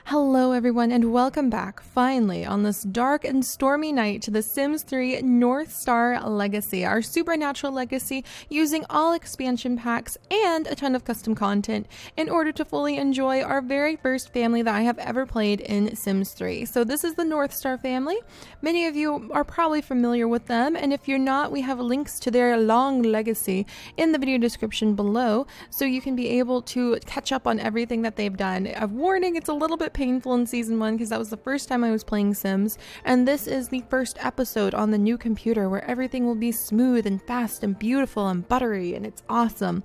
Hello everyone and welcome back, finally, on this dark and stormy night to The Sims 3 Northstar Legacy, our supernatural legacy using all expansion packs and a ton of custom content in order to fully enjoy our very first family that I have ever played in Sims 3. So this is the Northstar family. Many of you are probably familiar with them, and if you're not, we have links to their long legacy in the video description below so you can be able to catch up on everything that they've done. A warning, it's a little bit painful in season 1 because that was the first time I was playing Sims, and this is the first episode on the new computer where everything will be smooth and fast and beautiful and buttery, and it's awesome.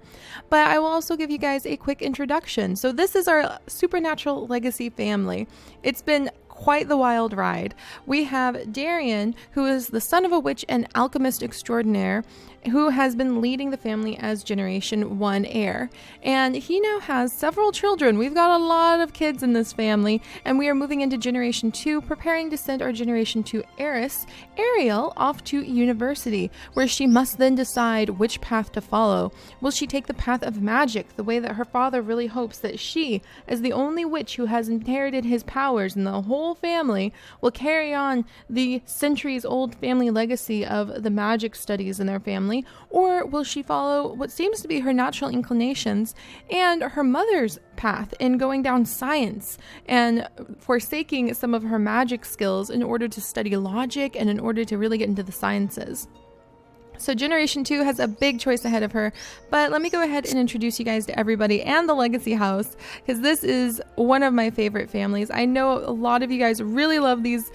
But I will also give you guys a quick introduction. So this is our supernatural legacy family. It's been quite the wild ride. We have Darien, who is the son of a witch and alchemist extraordinaire, who has been leading the family as Generation 1 heir. And he now has several children. We've got a lot of kids in this family, and we are moving into Generation 2, preparing to send our Generation 2 heiress, Ariel, off to university, where she must then decide which path to follow. Will she take the path of magic, the way that her father really hopes that she, as the only witch who has inherited his powers in the whole family, will carry on the centuries-old family legacy of the magic studies in their family? Or will she follow what seems to be her natural inclinations and her mother's path in going down science and forsaking some of her magic skills in order to study logic and in order to really get into the sciences? So Generation 2 has a big choice ahead of her, but let me go ahead and introduce you guys to everybody and the Legacy House, because this is one of my favorite families. I know a lot of you guys really love these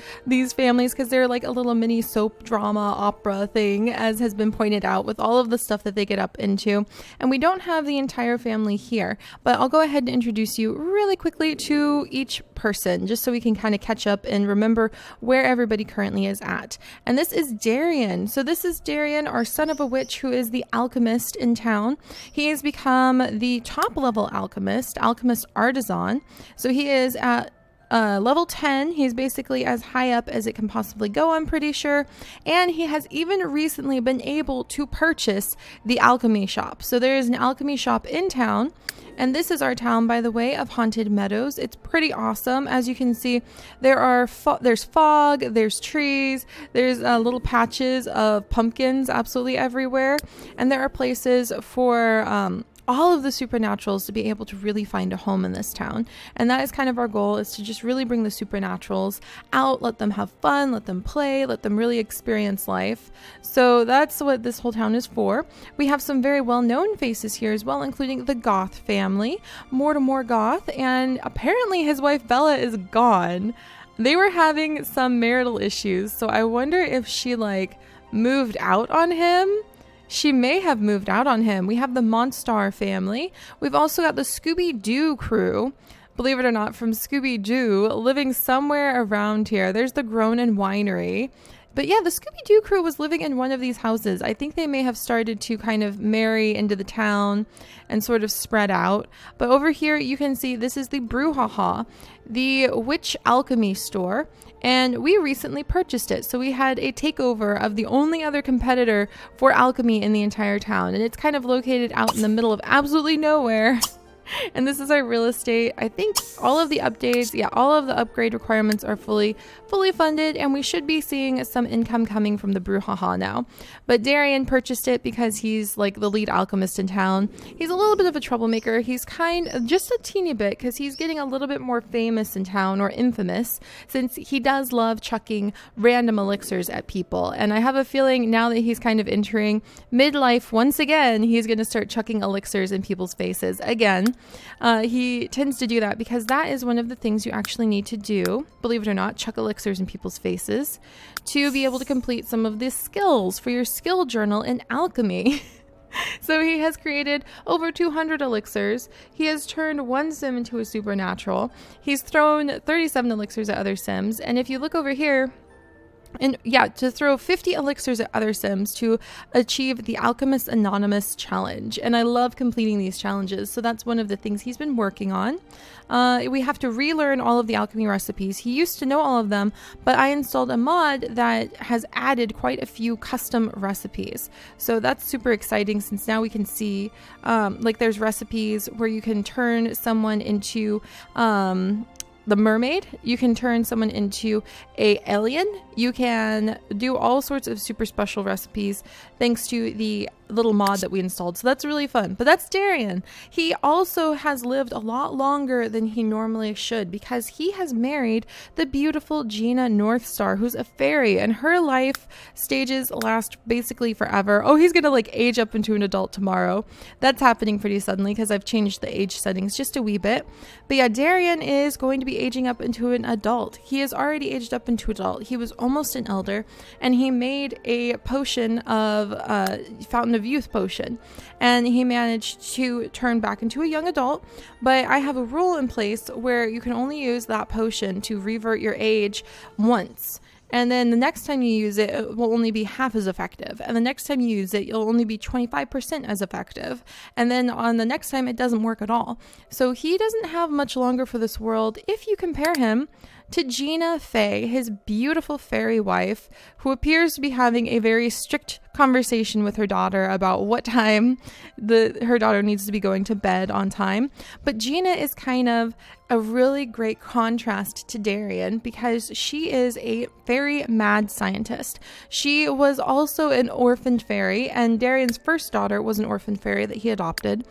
families because they're like a little mini soap drama opera thing, as has been pointed out, with all of the stuff that they get up into. And we don't have the entire family here, but I'll go ahead and introduce you really quickly to each person, just so we can kind of catch up and remember where everybody currently is at. And this is Darien. So this is Darien, our son of a witch, who is the alchemist in town. He has become the top level alchemist artisan. So he is at level 10. He's basically as high up as it can possibly go, I'm pretty sure. And he has even recently been able to purchase the alchemy shop. So there is an alchemy shop in town. And this is our town, by the way, of Haunted Meadows. It's pretty awesome. As you can see, there's fog, there's trees, there's little patches of pumpkins absolutely everywhere. And there are places for all of the supernaturals to be able to really find a home in this town. And that is kind of our goal, is to just really bring the supernaturals out, let them have fun, let them play, let them really experience life. So that's what this whole town is for. We have some very well-known faces here as well, including the Goth family, Mortimer Goth, and apparently his wife Bella is gone. They were having some marital issues, so I wonder if she moved out on him. She may have moved out on him. We have the Monstar family. We've also got the Scooby-Doo crew, believe it or not, from Scooby-Doo, living somewhere around here. There's the Gronin Winery. But yeah, the Scooby-Doo crew was living in one of these houses. I think they may have started to kind of marry into the town and sort of spread out. But over here, you can see this is the Brouhaha, the witch alchemy store. And we recently purchased it. So we had a takeover of the only other competitor for alchemy in the entire town. And it's kind of located out in the middle of absolutely nowhere. And this is our real estate. I think all of the updates, all of the upgrade requirements are fully funded, and we should be seeing some income coming from the Brouhaha now. But Darien purchased it because he's like the lead alchemist in town. He's a little bit of a troublemaker. He's just a teeny bit, because he's getting a little bit more famous in town, or infamous, since he does love chucking random elixirs at people. And I have a feeling now that he's kind of entering midlife once again, he's going to start chucking elixirs in people's faces again. He tends to do that because that is one of the things you actually need to do, believe it or not, chuck elixirs in people's faces, to be able to complete some of the skills for your skill journal in alchemy. So he has created over 200 elixirs. He has turned one sim into a supernatural. He's thrown 37 elixirs at other sims. And if you look over here, and to throw 50 elixirs at other sims to achieve the Alchemist Anonymous challenge. And I love completing these challenges, so that's one of the things he's been working on. We have to relearn all of the alchemy recipes. He used to know all of them, but I installed a mod that has added quite a few custom recipes. So that's super exciting, since now we can see there's recipes where you can turn someone into the mermaid. You can turn someone into a alien. You can do all sorts of super special recipes thanks to the little mod that we installed. So that's really fun. But that's Darien. He also has lived a lot longer than he normally should because he has married the beautiful Gena Northstar, who's a fairy, and her life stages last basically forever. Oh, he's gonna like age up into an adult tomorrow. That's happening pretty suddenly because I've changed the age settings just a wee bit. But yeah, Darien is going to be aging up into an adult. He is already aged up into adult. He was almost an elder, and he made a potion of Fountain of Youth potion, and he managed to turn back into a young adult. But I have a rule in place where you can only use that potion to revert your age once. And then the next time you use it, it will only be half as effective. And the next time you use it, you'll only be 25% as effective. And then on the next time, it doesn't work at all. So he doesn't have much longer for this world if you compare him to Gina Faye, his beautiful fairy wife, who appears to be having a very strict conversation with her daughter about what time her daughter needs to be going to bed on time. But Gina is kind of a really great contrast to Darien because she is a very mad scientist. She was also an orphaned fairy, and Darien's first daughter was an orphaned fairy that he adopted.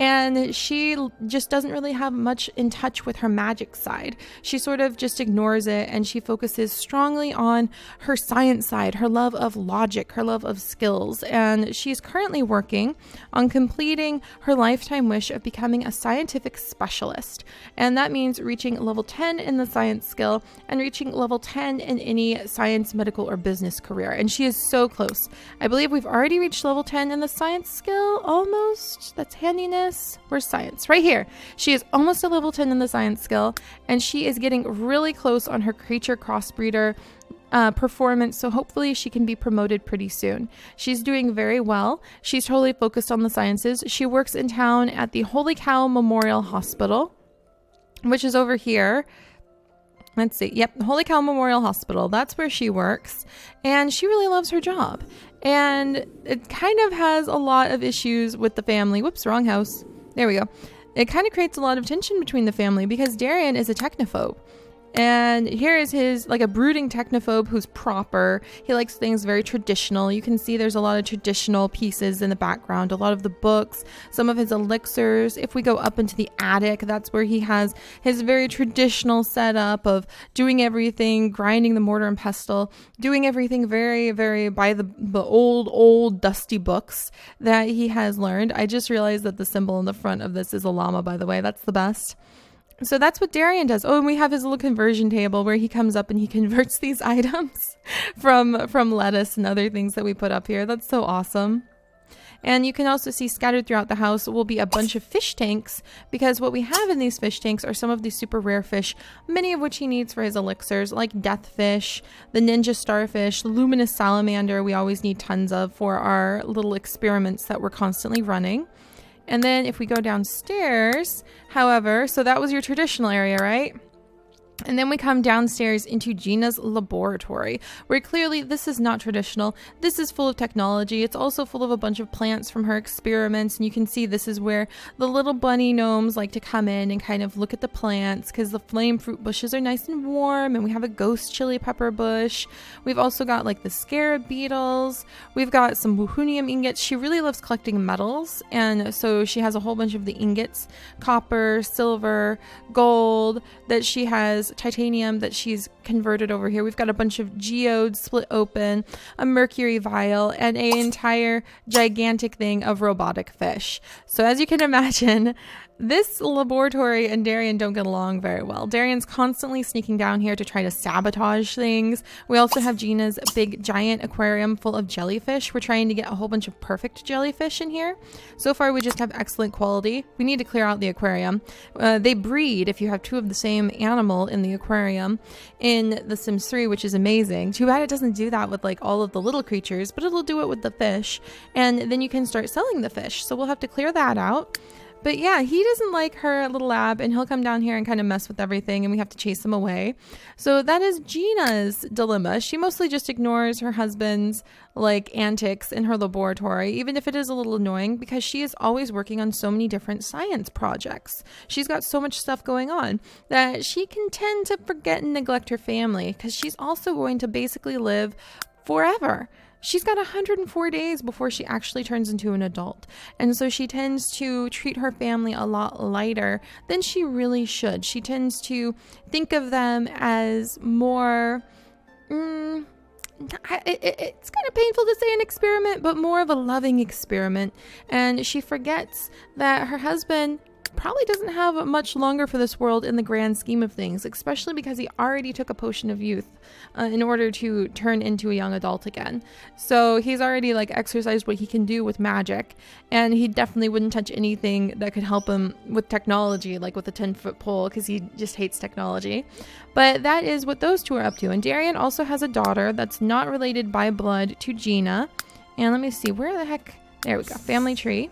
And she just doesn't really have much in touch with her magic side. She sort of just ignores it, and she focuses strongly on her science side, her love of logic, her love of skills. And she's currently working on completing her lifetime wish of becoming a scientific specialist. And that means reaching level 10 in the science skill and reaching level 10 in any science, medical, or business career. And she is so close. I believe we've already reached level 10 in the science skill, almost. That's handiness. Where's science? Right here. She is almost a level 10 in the science skill, and she is getting really close on her creature crossbreeder performance, so hopefully she can be promoted pretty soon. She's doing very well. She's totally focused on the sciences. She works in town at the Holy Cow Memorial Hospital, which is over here. Let's see. Yep, Holy Cow Memorial Hospital. That's where she works. And she really loves her job. And it kind of has a lot of issues with the family. Whoops, wrong house. There we go. It kind of creates a lot of tension between the family because Darien is a technophobe. And here is his, like, a brooding technophobe who's proper. He likes things very traditional. You can see there's a lot of traditional pieces in the background, a lot of the books, some of his elixirs. If we go up into the attic, that's where he has his very traditional setup of doing everything, grinding the mortar and pestle, doing everything very, very by the old dusty books that he has learned. I just realized that the symbol in the front of this is a llama, by the way. That's the best. So that's what Darien does. Oh, and we have his little conversion table where he comes up and he converts these items from lettuce and other things that we put up here. That's so awesome. And you can also see scattered throughout the house will be a bunch of fish tanks, because what we have in these fish tanks are some of these super rare fish, many of which he needs for his elixirs, like deathfish, the ninja starfish, the luminous salamander we always need tons of for our little experiments that we're constantly running. And then if we go downstairs, however, so that was your traditional area, right? And then we come downstairs into Gina's laboratory, where clearly this is not traditional. This is full of technology. It's also full of a bunch of plants from her experiments. And you can see this is where the little bunny gnomes like to come in and kind of look at the plants, because the flame fruit bushes are nice and warm. And we have a ghost chili pepper bush. We've also got like the scarab beetles. We've got some woohonium ingots. She really loves collecting metals. And so she has a whole bunch of the ingots, copper, silver, gold, that she has titanium that she's converted over here. We've got a bunch of geodes split open, a mercury vial, and an entire gigantic thing of robotic fish. So as you can imagine, this laboratory and Darien don't get along very well. Darien's constantly sneaking down here to try to sabotage things. We also have Gina's big giant aquarium full of jellyfish. We're trying to get a whole bunch of perfect jellyfish in here. So far we just have excellent quality. We need to clear out the aquarium. They breed if you have two of the same animal in the aquarium in The Sims 3, which is amazing. Too bad it doesn't do that with like all of the little creatures, but it'll do it with the fish. And then you can start selling the fish. So we'll have to clear that out. But yeah, he doesn't like her little lab, and he'll come down here and kind of mess with everything, and we have to chase him away. So that is Gina's dilemma. She mostly just ignores her husband's like antics in her laboratory, even if it is a little annoying, because she is always working on so many different science projects. She's got so much stuff going on that she can tend to forget and neglect her family, because she's also going to basically live forever. She's got 104 days before she actually turns into an adult. And so she tends to treat her family a lot lighter than she really should. She tends to think of them as more, it's kind of painful to say an experiment, but more of a loving experiment. And she forgets that her husband probably doesn't have much longer for this world in the grand scheme of things, especially because he already took a potion of youth in order to turn into a young adult again. So he's already like exercised what he can do with magic, and he definitely wouldn't touch anything that could help him with technology, like with a 10-foot pole, because he just hates technology. But that is what those two are up to. And Darien also has a daughter that's not related by blood to Gina. And let me see, where the heck, there we go, family tree.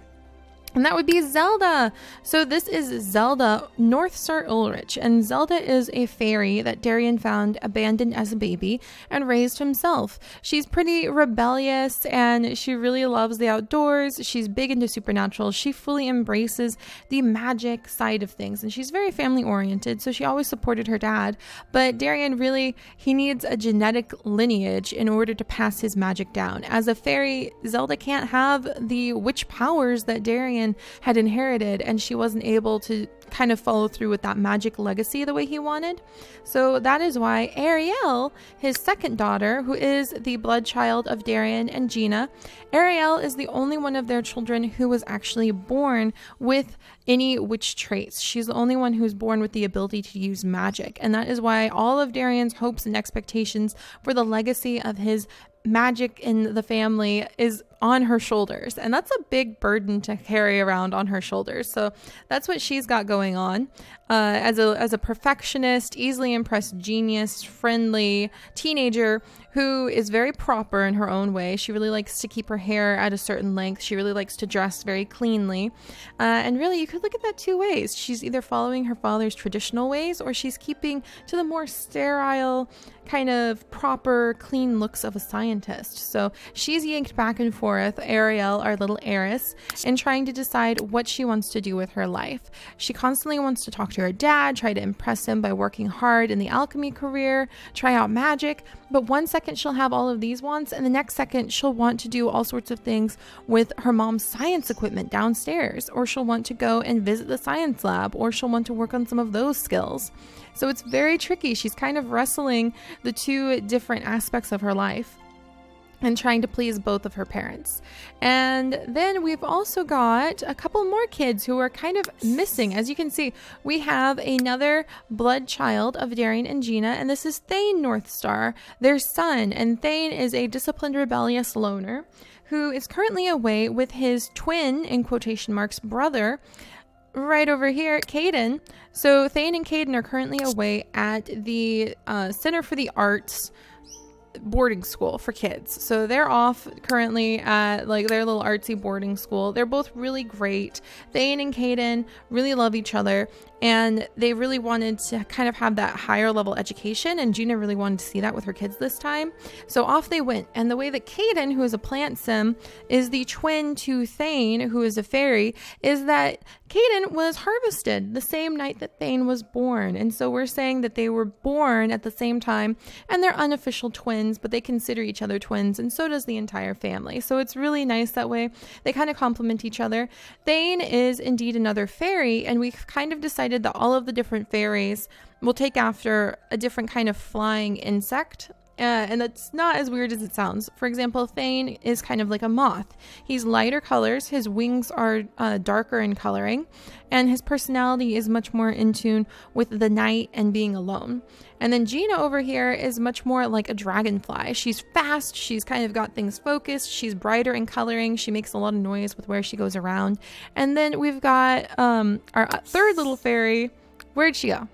And that would be Zelda. So this is Zelda Northstar Ulrich. And Zelda is a fairy that Darien found abandoned as a baby and raised himself. She's pretty rebellious and she really loves the outdoors. She's big into supernatural. She fully embraces the magic side of things. And she's very family oriented. So she always supported her dad. But Darien really, he needs a genetic lineage in order to pass his magic down. As a fairy, Zelda can't have the witch powers that Darien had inherited, and she wasn't able to kind of follow through with that magic legacy the way he wanted. So that is why Ariel, his second daughter, who is the blood child of Darien and Gina, Ariel is the only one of their children who was actually born with any witch traits. She's the only one who's born with the ability to use magic, and that is why all of Darien's hopes and expectations for the legacy of his magic in the family is on her shoulders, and that's a big burden to carry around on her shoulders. So that's what she's got going on. As a perfectionist, easily impressed genius, friendly teenager who is very proper in her own way. She really likes to keep her hair at a certain length. She really likes to dress very cleanly. And really, you could look at that two ways. She's either following her father's traditional ways, or she's keeping to the more sterile, kind of proper, clean looks of a scientist. So she's yanked back and forth, Ariel, our little heiress, and trying to decide what she wants to do with her life. She constantly wants to talk to her dad, try to impress him by working hard in the alchemy career, try out magic, but one second she'll have all of these wants, and the next second she'll want to do all sorts of things with her mom's science equipment downstairs, or she'll want to go and visit the science lab, or she'll want to work on some of those skills. So it's very tricky. She's kind of wrestling the two different aspects of her life and trying to please both of her parents. And then we've also got a couple more kids who are kind of missing. As you can see, we have another blood child of Darien and Gina, and this is Thane Northstar, their son. And Thane is a disciplined, rebellious loner who is currently away with his twin, in quotation marks, brother, right over here, Caden. So Thane and Caden are currently away at the Center for the Arts boarding school for kids. So they're off currently at like their little artsy boarding school. They're both really great. Thane and Caden really love each other, and they really wanted to kind of have that higher level education, and Gina really wanted to see that with her kids this time. So off they went. And the way that Caden, who is a plant sim, is the twin to Thane, who is a fairy, is that Caden was harvested the same night that Thane was born. And so we're saying that they were born at the same time, and they're unofficial twins, but they consider each other twins, and so does the entire family. So it's really nice that way. They kind of complement each other. Thane is indeed another fairy, and we've kind of decided that all of the different fairies will take after a different kind of flying insect. And that's not as weird as it sounds. For example, Thane is kind of like a moth. He's lighter colors, his wings are darker in coloring, and his personality is much more in tune with the night and being alone. And then Gina over here is much more like a dragonfly. She's fast, she's kind of got things focused, she's brighter in coloring, she makes a lot of noise with where she goes around. And then we've got our third little fairy. Where'd she go?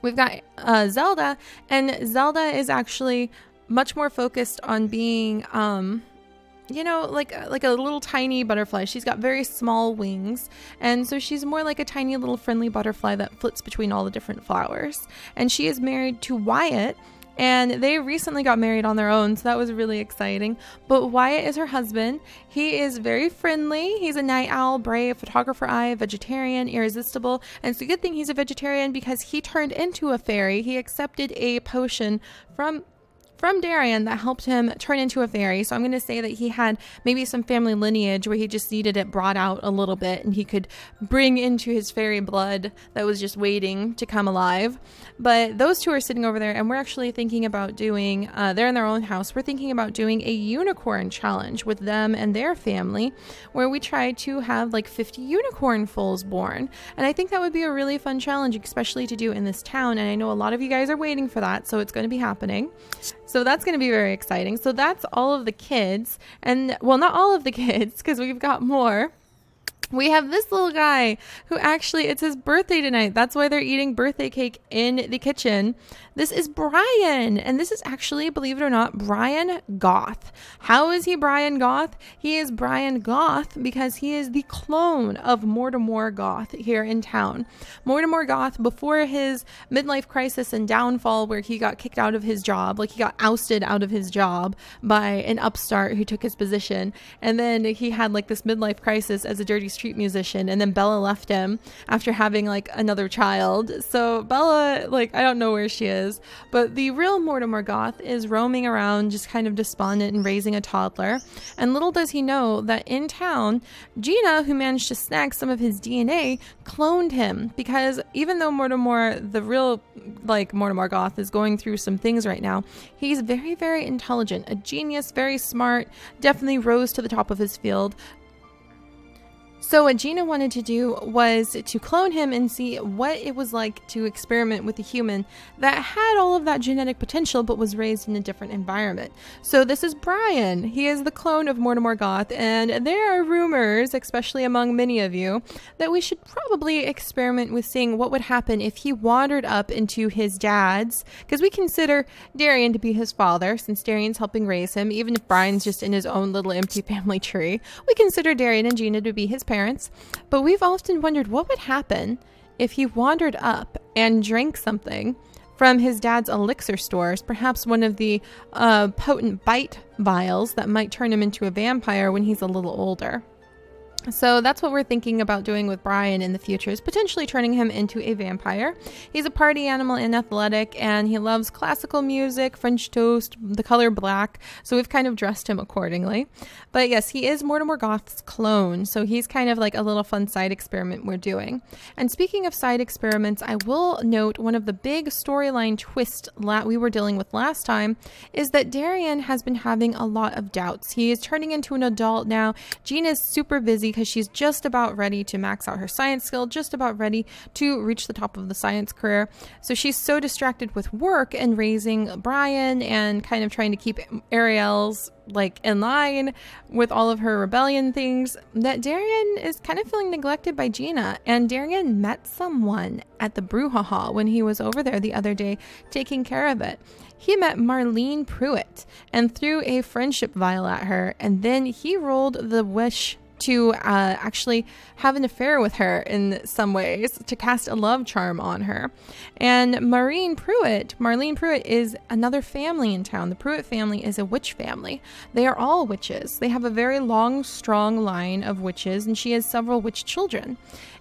We've got Zelda, and Zelda is actually much more focused on being like a little tiny butterfly. She's got very small wings, and so she's more like a tiny little friendly butterfly that flits between all the different flowers. And she is married to Wyatt, and they recently got married on their own, so that was really exciting. But Wyatt is her husband. He is very friendly. He's a night owl, brave, photographer eye, vegetarian, irresistible. And it's a good thing he's a vegetarian because he turned into a fairy. He accepted a potion from Darien that helped him turn into a fairy. So I'm going to say that he had maybe some family lineage where he just needed it brought out a little bit, and he could bring into his fairy blood that was just waiting to come alive. But those two are sitting over there, and we're actually thinking about doing, they're in their own house. We're thinking about doing a unicorn challenge with them and their family, where we try to have like 50 unicorn foals born. And I think that would be a really fun challenge, especially to do in this town. And I know a lot of you guys are waiting for that, so it's going to be happening. So that's going to be very exciting. So that's all of the kids. And well, not all of the kids, because we've got more. We have this little guy who actually, it's his birthday tonight. That's why they're eating birthday cake in the kitchen. This is Brian. And this is actually, believe it or not, Brian Goth. How is he Brian Goth? He is Brian Goth because he is the clone of Mortimer Goth here in town. Mortimer Goth, before his midlife crisis and downfall where he got kicked out of his job, like he got ousted out of his job by an upstart who took his position. And then he had like this midlife crisis as a dirty street musician, and then Bella left him after having like another child. So Bella, like, I don't know where she is, but the real Mortimer Goth is roaming around just kind of despondent and raising a toddler. And little does he know that in town, Gina, who managed to snag some of his DNA, cloned him, because even though Mortimer, the real like Mortimer Goth, is going through some things right now, he's very, very intelligent, a genius, very smart, definitely rose to the top of his field. So what Gina wanted to do was to clone him and see what it was like to experiment with a human that had all of that genetic potential but was raised in a different environment. So this is Brian. He is the clone of Mortimer Goth, and there are rumors, especially among many of you, that we should probably experiment with seeing what would happen if he wandered up into his dad's, because we consider Darien to be his father, since Darien's helping raise him. Even if Brian's just in his own little empty family tree, we consider Darien and Gina to be his parents. But we've often wondered what would happen if he wandered up and drank something from his dad's elixir stores, perhaps one of the potent bite vials that might turn him into a vampire when he's a little older. So that's what we're thinking about doing with Brian in the future, is potentially turning him into a vampire. He's a party animal and athletic, and he loves classical music, French toast, the color black, so we've kind of dressed him accordingly. But yes, he is Mortimer Goth's clone, so he's kind of like a little fun side experiment we're doing. And speaking of side experiments, I will note one of the big storyline twists we were dealing with last time is that Darien has been having a lot of doubts. He is turning into an adult now. Gina's super busy because she's just about ready to max out her science skill, just about ready to reach the top of the science career. So she's so distracted with work and raising Brian and kind of trying to keep Ariel's like in line with all of her rebellion things that Darien is kind of feeling neglected by Gina. And Darien met someone at the brouhaha when he was over there the other day taking care of it. He met Marlene Pruitt and threw a friendship vial at her, and then he rolled the wish to actually have an affair with her in some ways, to cast a love charm on her. And Marlene Pruitt is another family in town. The Pruitt family is a witch family. They are all witches. They have a very long, strong line of witches, and she has several witch children.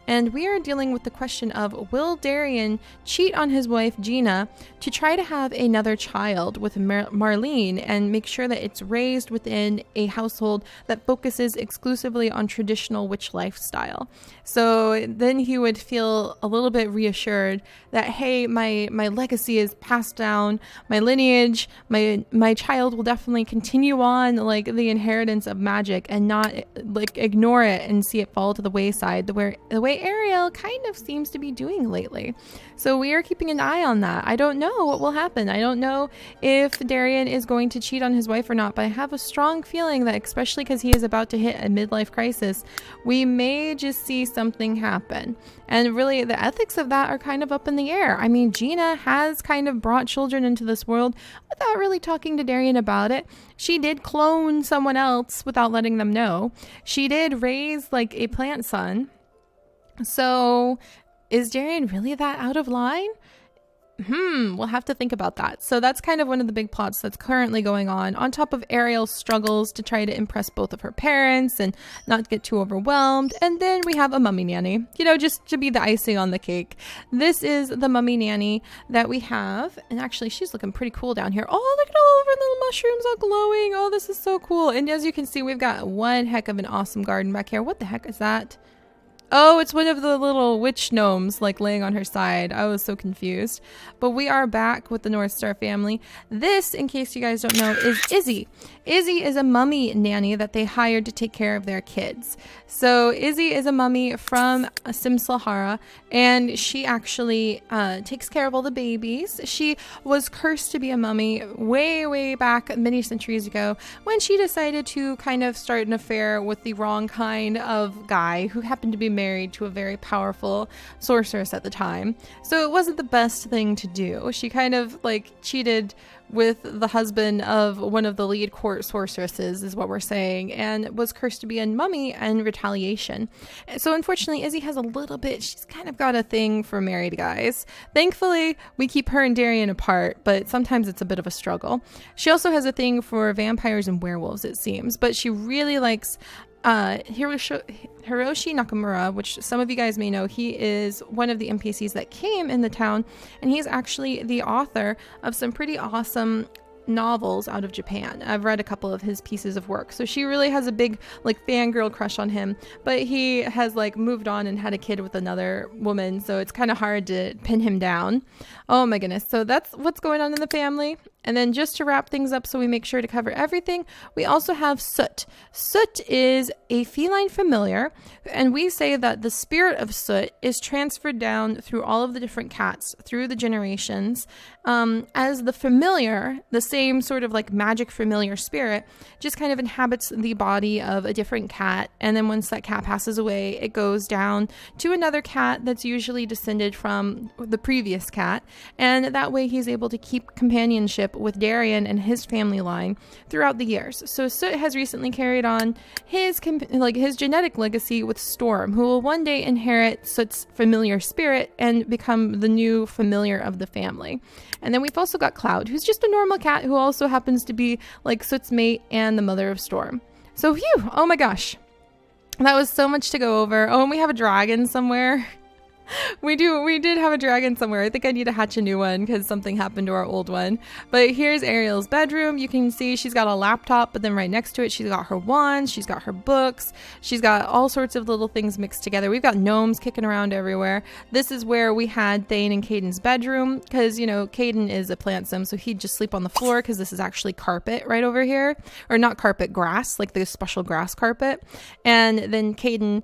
And we are dealing with the question of, will Darien cheat on his wife Gina to try to have another child with Marlene and make sure that it's raised within a household that focuses exclusively on traditional witch lifestyle? So then he would feel a little bit reassured that, hey, my legacy is passed down, my lineage, my child will definitely continue on like the inheritance of magic and not like ignore it and see it fall to the wayside the way way Ariel kind of seems to be doing lately. So we are keeping an eye on that. I don't know what will happen. I don't know if Darien is going to cheat on his wife or not, but I have a strong feeling that, especially because he is about to hit a midlife crisis, we may just see something happen. And really, the ethics of that are kind of up in the air. I mean, Gina has kind of brought children into this world without really talking to Darien about it. She did clone someone else without letting them know. She did raise like a plant son. So is Darien really that out of line? We'll have to think about that. So that's kind of one of the big plots that's currently going on top of Ariel's struggles to try to impress both of her parents and not get too overwhelmed. And then we have a mummy nanny, just to be the icing on the cake. This is the mummy nanny that we have. And actually, she's looking pretty cool down here. Oh, look at all of her little mushrooms all glowing. Oh, this is so cool. And as you can see, we've got one heck of an awesome garden back here. What the heck is that? Oh, it's one of the little witch gnomes like laying on her side. I was so confused. But we are back with the Northstar family. This, in case you guys don't know, is Izzy. Izzy is a mummy nanny that they hired to take care of their kids. So Izzy is a mummy from Simslahara, and she actually takes care of all the babies. She was cursed to be a mummy way back many centuries ago when she decided to kind of start an affair with the wrong kind of guy who happened to be married to a very powerful sorceress at the time. So it wasn't the best thing to do. She kind of like cheated with the husband of one of the lead court sorceresses, is what we're saying, and was cursed to be a mummy in retaliation. So unfortunately, Izzy has a little bit, she's kind of got a thing for married guys. Thankfully, we keep her and Darien apart, but sometimes it's a bit of a struggle. She also has a thing for vampires and werewolves, it seems, but she really likes Hiroshi Nakamura, which some of you guys may know. He is one of the NPCs that came in the town, and he's actually the author of some pretty awesome novels out of Japan. I've read a couple of his pieces of work. So she really has a big like fangirl crush on him, but he has like moved on and had a kid with another woman, so it's kind of hard to pin him down. Oh my goodness. So that's what's going on in the family. And then just to wrap things up so we make sure to cover everything, we also have Soot. Soot is a feline familiar, and we say that the spirit of Soot is transferred down through all of the different cats, through the generations, as the familiar, the same sort of like magic familiar spirit, just kind of inhabits the body of a different cat. And then once that cat passes away, it goes down to another cat that's usually descended from the previous cat. And that way he's able to keep companionship with Darien and his family line throughout the years. So Soot has recently carried on his genetic legacy with Storm, who will one day inherit Soot's familiar spirit and become the new familiar of the family. And then we've also got Cloud, who's just a normal cat who also happens to be like Soot's mate and the mother of Storm. So phew, oh my gosh, that was so much to go over. Oh, and we have a dragon somewhere. We did have a dragon somewhere. I think I need to hatch a new one because something happened to our old one. But here's Ariel's bedroom. You can see she's got a laptop, but then right next to it, she's got her wands, she's got her books, she's got all sorts of little things mixed together. We've got gnomes kicking around everywhere. This is where we had Thane and Caden's bedroom because, Caden is a plant sim, so he'd just sleep on the floor because this is actually carpet right over here. Or not carpet, grass, like the special grass carpet. And then Caden,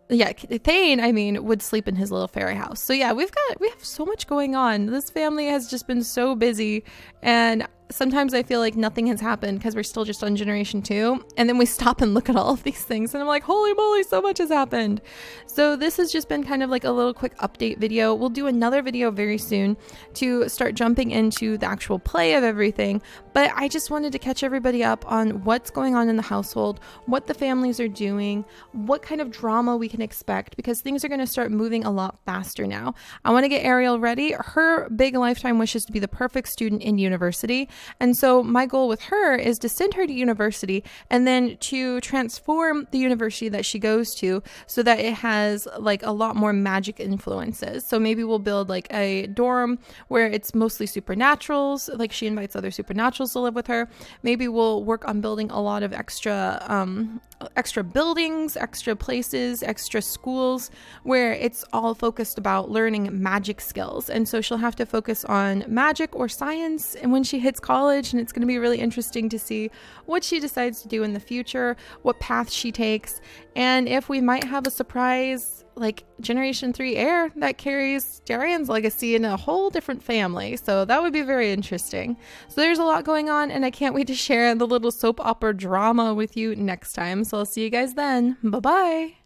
Thane, would sleep in his little fairy house. So yeah, we have so much going on. This family has just been so busy, and sometimes I feel like nothing has happened because we're still just on generation 2, and then we stop and look at all of these things and I'm like, holy moly, so much has happened. So this has just been kind of like a little quick update video. We'll do another video very soon to start jumping into the actual play of everything, but I just wanted to catch everybody up on what's going on in the household, what the families are doing, what kind of drama we can expect, because things are going to start moving a lot faster now. I want to get Ariel ready. Her big lifetime wish is to be the perfect student in university. And so my goal with her is to send her to university and then to transform the university that she goes to so that it has like a lot more magic influences. So maybe we'll build like a dorm where it's mostly supernaturals, like she invites other supernaturals to live with her. Maybe we'll work on building a lot of extra buildings, extra places, extra schools where it's all focused about learning magic skills. And so she'll have to focus on magic or science and when she hits college, and it's going to be really interesting to see what she decides to do in the future, what path she takes, and if we might have a surprise like Generation 3 heir that carries Darien's legacy in a whole different family. So that would be very interesting. So there's a lot going on, and I can't wait to share the little soap opera drama with you next time. So I'll see you guys then. Bye-bye.